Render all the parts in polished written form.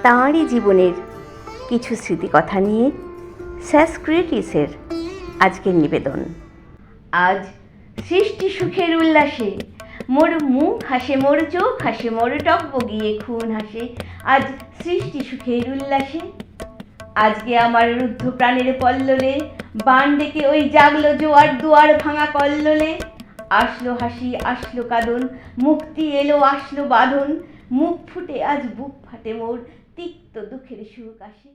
তাঁরই জীবনের কিছু স্মৃতিকথা নিয়ে স্যাস ক্রিয়েটিভসের আজকের নিবেদন। আজ সৃষ্টি সুখের উল্লাসে মোর মুখ হাসে, মোর চোখ হাসে, মোর টকবগিয়ে খুন হাসে। আজ সৃষ্টি সুখের উল্লাসে আজকে আমার রুদ্ধ প্রাণের পল্ললে বান ডেকে ওই জাগলো জোয়ার দুয়ার ভাঙা কল্লোলে। আসলো হাসি, আসলো কাঁদন, মুক্তি এলো, আসলো বাঁধন। মুখ ফুটে আজ বুক ফাটে মোর, তিক্ত দুঃখের সুখ আসে।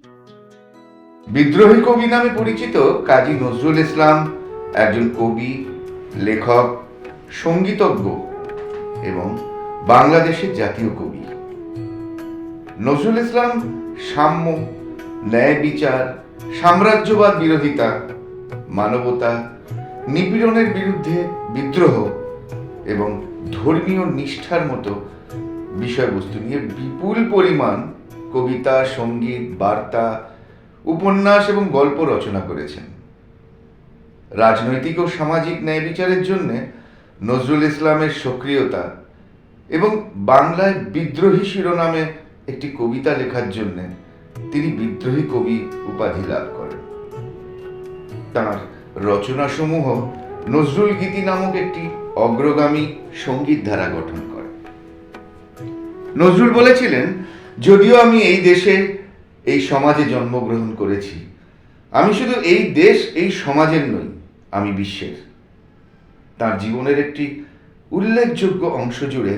বিদ্রোহী কবি নামে পরিচিত কাজী নজরুল ইসলাম একজন কবি, লেখক, সঙ্গীতজ্ঞ এবং বাংলাদেশের জাতীয় কবি। নজরুল ইসলাম সাম্য, ন্যায় বিচার, সাম্রাজ্যবাদ বিরোধিতা, মানবতা, নিপীড়নের বিরুদ্ধে বিদ্রোহ এবং ধর্মীয় নিষ্ঠার মতো বিষয়বস্তু নিয়ে বিপুল পরিমাণ কবিতা, সঙ্গীত, বার্তা, উপন্যাস এবং গল্প রচনা করেছেন। রাজনৈতিক ও সামাজিক ন্যায় বিচারের জন্য নজরুল ইসলামের সক্রিয়তা এবং বাংলায় বিদ্রোহী শিরোনামে একটি কবিতা লেখার জন্য তিনি বিদ্রোহী কবি উপাধি লাভ করেন। তাঁর রচনাসমূহ নজরুল গীতি নামক একটি অগ্রগামী সঙ্গীত ধারা গঠন করে। নজরুল বলেছিলেন, যদিও আমি এই দেশে, এই সমাজে জন্মগ্রহণ করেছি, আমি শুধু এই দেশ, এই সমাজের নই, আমি বিশ্বের। তার জীবনের একটি উল্লেখযোগ্য অংশ জুড়ে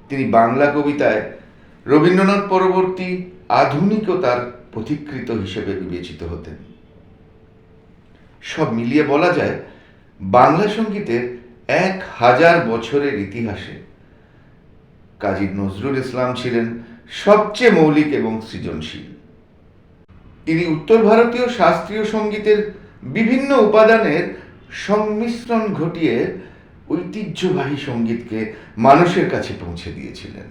তিনি বাংলা কবিতায় রবীন্দ্রনাথ পরবর্তী আধুনিকতার পথিকৃৎ হিসেবে বিবেচিত হতেন। সব মিলিয়ে বলা যায়, বাংলা সঙ্গীতের 1000 বছরের ইতিহাসে কাজী নজরুল ইসলাম ছিলেন সবচেয়ে মৌলিক এবং সৃজনশীল। তিনি উত্তর ভারতীয় শাস্ত্রীয় সঙ্গীতের বিভিন্ন উপাদানের সংমিশ্রণ ঘটিয়ে ঐতিহ্যবাহী সঙ্গীতকে মানুষের কাছে পৌঁছে দিয়েছিলেন।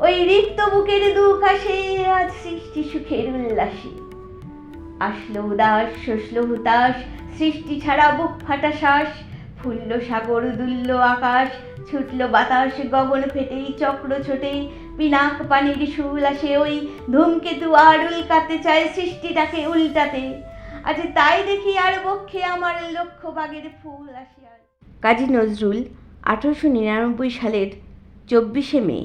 ওই রিক্ত বুকের দুঃখ আসে, আজ সৃষ্টি সুখের উল্লাসে। আসলো উদাস, শসলো হুতাশ, সৃষ্টি ছাড়া বুক ফাটা শ্বাস। ফুলল সাগর, দুলল আকাশ, ছুটল বাতাস, গগন ফেটেই চক্র ছোটেই পিনাক পানির শুল আসে। ওই ধূমকেতু আর উল্কাতে চায় সৃষ্টিটাকে উল্টাতে। আজ তাই দেখি আর বক্ষে আমার লক্ষ বাগের ফুল আসে। কাজী নজরুল 1899 সালের 24শে মে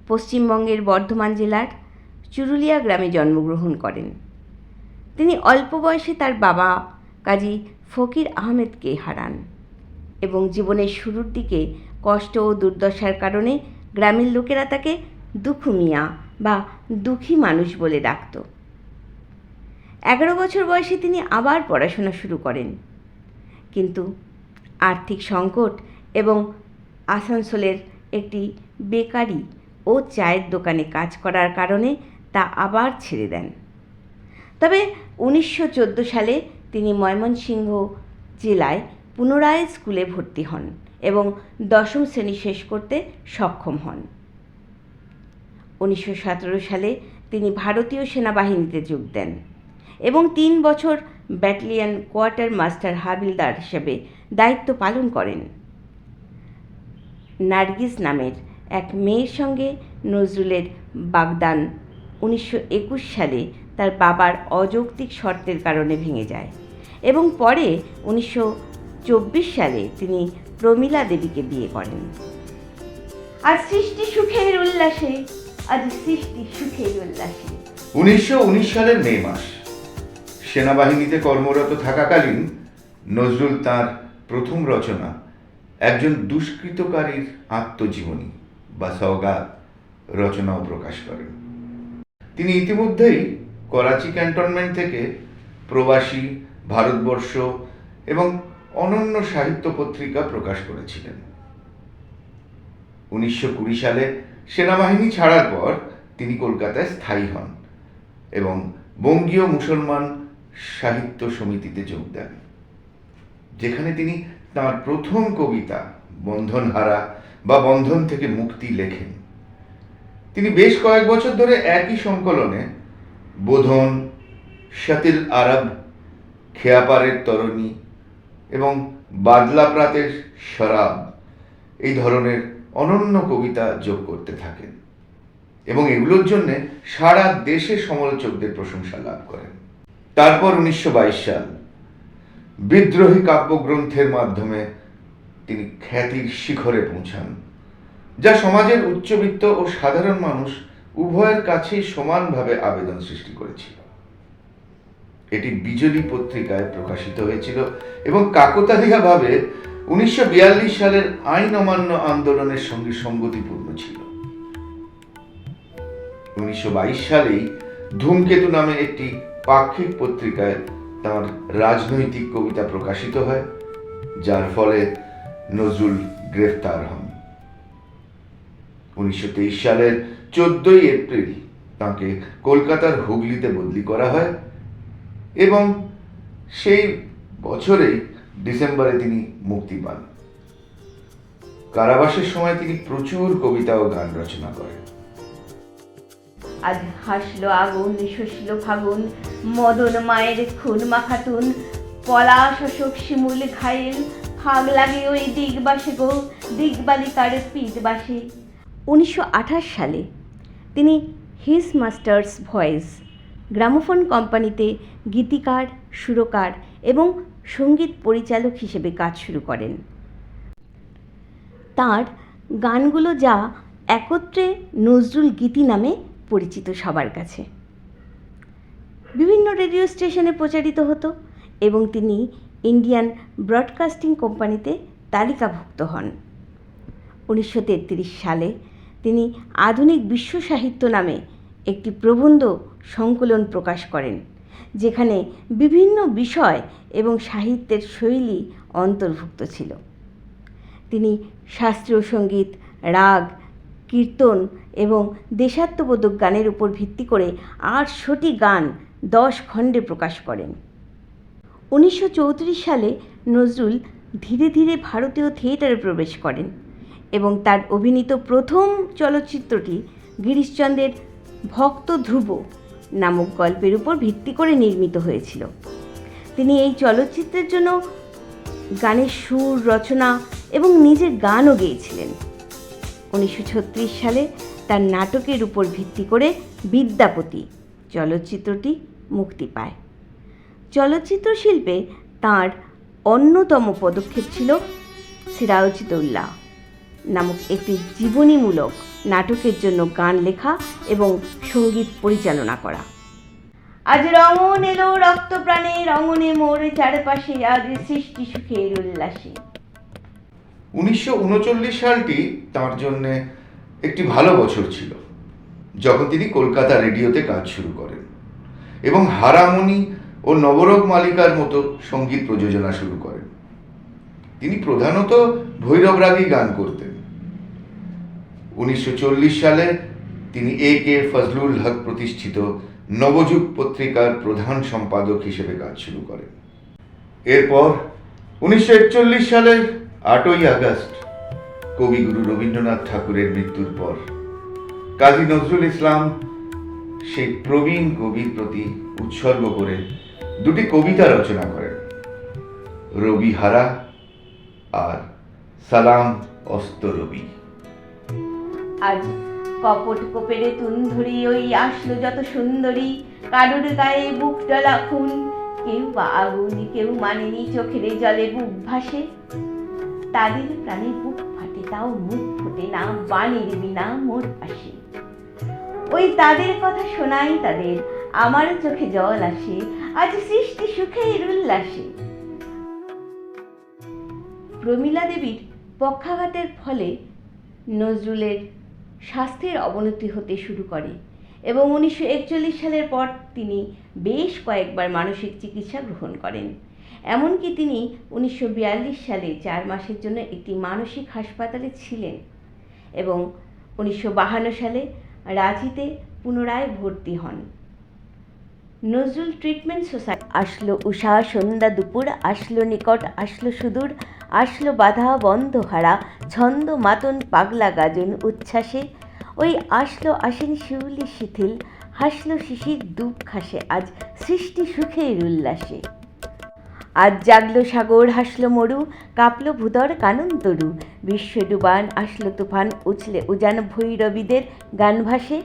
পশ্চিমবঙ্গের বর্ধমান জেলার চুরুলিয়া গ্রামে জন্মগ্রহণ করেন। তিনি অল্প বয়সে তার বাবা কাজী ফকির আহমেদকে হারান এবং জীবনের শুরুর দিকে কষ্ট ও দুর্দশার কারণে গ্রামের লোকেরা তাকে দুখু মিয়া বা দুঃখী মানুষ বলে ডাকত। 11 বছর বয়সে তিনি আবার পড়াশোনা শুরু করেন, কিন্তু আর্থিক সংকট এবং আসানসোলের একটি বেকারি ও চায়ের দোকানে কাজ করার কারণে তা আবার ছেড়ে দেন। তবে 1914 সালে তিনি ময়মনসিংহ জেলায় পুনরায় স্কুলে ভর্তি হন এবং 10ম শ্রেণী শেষ করতে সক্ষম হন। 1917 সালে তিনি ভারতীয় সেনাবাহিনীতে যোগ দেন এবং 3 বছর ব্যাটালিয়ন কোয়ার্টার মাস্টার হাবিলদার হিসেবে দায়িত্ব পালন করেন। নার্গিস নামের এক মেয়ের সঙ্গে নজরুলের বাগদান 1921 সালে তার বাবার অযৌক্তিক শর্তের কারণে ভেঙে যায় এবং পরে 1924 সালে তিনি প্রমীলা দেবীকে বিয়ে করেন। আজ সৃষ্টি সুখের উল্লাসে, আজ সৃষ্টি সুখের উল্লাসে। 1919 সালের মে মাস, সেনাবাহিনীতে কর্মরত থাকাকালীন নজরুল তাঁর প্রথম রচনা একজন দুষ্কৃতকারীর আত্মজীবনী বা সওগাত রচনাও প্রকাশ করেন। তিনি ইতিমধ্যেই করাচি ক্যান্টনমেন্ট থেকে প্রবাসী, ভারতবর্ষ এবং অনন্য সাহিত্য পত্রিকা প্রকাশ করেছিলেন। 1920 সালে সেনাবাহিনী ছাড়ার পর তিনি কলকাতায় স্থায়ী হন এবং বঙ্গীয় মুসলমান সাহিত্য সমিতিতে যোগ দেন, যেখানে তিনি তাঁর প্রথম কবিতা বন্ধনহারা বা বন্ধন থেকে মুক্তি লেখেন। তিনি বেশ কয়েক বছর ধরে একই সংকলনে বোধন, শাতিল আরব, খেয়াপারের তরণী এবং বাদলা প্রাতের শরাব এই ধরনের অনন্য কবিতা যোগ করতে থাকেন। এবং এগুলোর জন্য সারা দেশে সমালোচকদের প্রশংসা লাভ করেন। তারপর 1922 সাল বিদ্রোহী কাব্যগ্রন্থের মাধ্যমে তিনি খ্যাতির শিখরে পৌঁছান, যা সমাজের উচ্চবিত্ত ও সাধারণ মানুষ উভয়ের কাছেই সমানভাবে আবেদন সৃষ্টি করেছিল। এটি বিজলী পত্রিকায় প্রকাশিত হয়েছিল এবং কাকতালীয়ভাবে 1942 সালের আইন অমান্য আন্দোলনের সঙ্গে সঙ্গতিপূর্ণ ছিল। 1922 সালেই ধূমকেতু নামে একটি পাক্ষিক পত্রিকায় তাঁর রাজনৈতিক কবিতা প্রকাশিত হয়, যার ফলে নজরুল গ্রেফতার হন। 1923 সালের 14 এপ্রিল তাঁকে কলকাতার হুগলিতে বদলি করা হয় এবং সেই বছরেই ডিসেম্বরে তিনি মুক্তি পান। কারাবাসের সময় তিনি প্রচুর কবিতা ও গান রচনা করেন। আজ হাসলো আগুন শসলো ফাগুন, মদন মায়ের খুন মাখাতুন, পলাশ অশোক শিমুল ঘায়েল, ফাগ লাগে ওই দিগবাসে গো, দিগবালিকার পিঠ বাসে। 1928 সালে তিনি হিজ মাস্টার্স ভয়েস গ্রামোফোন কোম্পানিতে গীতিকার, সুরকার এবং সঙ্গীত পরিচালক হিসেবে কাজ শুরু করেন। তাঁর গানগুলো যা একত্রে নজরুল গীতি নামে পরিচিত সবার কাছে, বিভিন্ন রেডিও স্টেশনে প্রচারিত হতো এবং তিনি ইন্ডিয়ান ব্রডকাস্টিং কোম্পানিতে তালিকাভুক্ত হন। 1933 সালে তিনি আধুনিক বিশ্ব সাহিত্য নামে একটি প্রবন্ধ সংকলন প্রকাশ করেন, যেখানে বিভিন্ন বিষয় এবং সাহিত্যের শৈলী অন্তর্ভুক্ত ছিল। তিনি শাস্ত্রীয় সঙ্গীত, রাগ, কীর্তন এবং দেশাত্মবোধক গানের উপর ভিত্তি করে 800টি গান 10 খণ্ডে প্রকাশ করেন। 1934 সালে নজরুল ধীরে ধীরে ভারতীয় থিয়েটারে প্রবেশ করেন এবং তার অভিনীত প্রথম চলচ্চিত্রটি গিরিশচন্দ্রের ভক্ত ধ্রুব নামক গল্পের উপর ভিত্তি করে নির্মিত হয়েছিল। তিনি এই চলচ্চিত্রের জন্য গানের সুর, রচনা এবং নিজের গানও গেয়েছিলেন। 1936 সালে তার নাটকের উপর ভিত্তি করে বিদ্যাপতি চলচ্চিত্রটি মুক্তি পায়। চলচ্চিত্র শিল্পে তাঁর অন্যতম পদক্ষেপ ছিল সিরাজউদ্দৌলা নামক একটি জীবনীমূলক নাটকের জন্য গান লেখা এবং সঙ্গীত পরিচালনা করা। আজ রঙন এলো রক্ত প্রাণে, রঙনে মোর চারপাশে, আজ সৃষ্টি সুখের উল্লাসে। 1939 সালটি তাঁর জন্য একটি ভালো বছর ছিল, যখন তিনি কলকাতা রেডিওতে কাজ শুরু করেন এবং হারামণি ও নবরোগ মালিকার মতো সঙ্গীত প্রযোজনা শুরু করেন। তিনি প্রধানত ভৈরবরাগী গান করতেন। 1940 সালে তিনি A.K. ফজলুল হক প্রতিষ্ঠিত নবযুগ পত্রিকার প্রধান সম্পাদক হিসেবে কাজ শুরু করেন। এরপর 1941 সালের 8ই আগস্ট কবিগুরু রবীন্দ্রনাথ ঠাকুরের মৃত্যুর পর কাজী নজরুল ইসলাম সেই প্রবীণ কবির প্রতি উৎসর্গ করে দুটি কবিতা রচনা করেন, রবি হারা আর সালাম অস্ত রবি। আজ কপট কোপেরে তুন্ধুরি, ওই আসলো যত সুন্দরী, কারুর গায়ে বুক ডলা খুন, কেউ বা আগুন, কেউ মানেনি, চোখের জলে বুক ভাসে। তাদের প্রাণে বুক ফাটে, তাও মুখ ফোটে না, বাণীর বিনা মোর পাশে। ওই তাদের কথা শোনাই তাদের, আমার চোখে জল আসে, আজ সৃষ্টি সুখের উল্লাসে। প্রমীলা দেবীর পক্ষাঘাতের ফলে নজরুলের স্বাস্থ্যের অবনতি হতে শুরু করে এবং 1941 সালের পর তিনি বেশ কয়েকবার মানসিক চিকিৎসা গ্রহণ করেন। এমনকি তিনি 1942 সালে 4 মাসের জন্য একটি মানসিক হাসপাতালে ছিলেন এবং 1952 সালে রাঁচিতে পুনরায় ভর্তি হন। Nazrul treatment society. আসলো উষা সন্ধ্যা দুপুর, আসলো নিকট, আসলো সুদূর, আসলো বাধা বন্ধ হারা, ছন্দ মাতন পাগলা গাজন উচ্ছ্বাসে। ওই আসলো আসেন শিউলি শিথিল, হাসলো শিশির দুঃখ খাসে, আজ সৃষ্টি সুখের উল্লাসে। আজ জাগলো সাগর, হাসলো মরু, কাঁপলো ভূতর কানন তরু, বিশ্ব ডুবান, আসলো তুফান, উছলে উজান ভৈরবীদের গান ভাসে।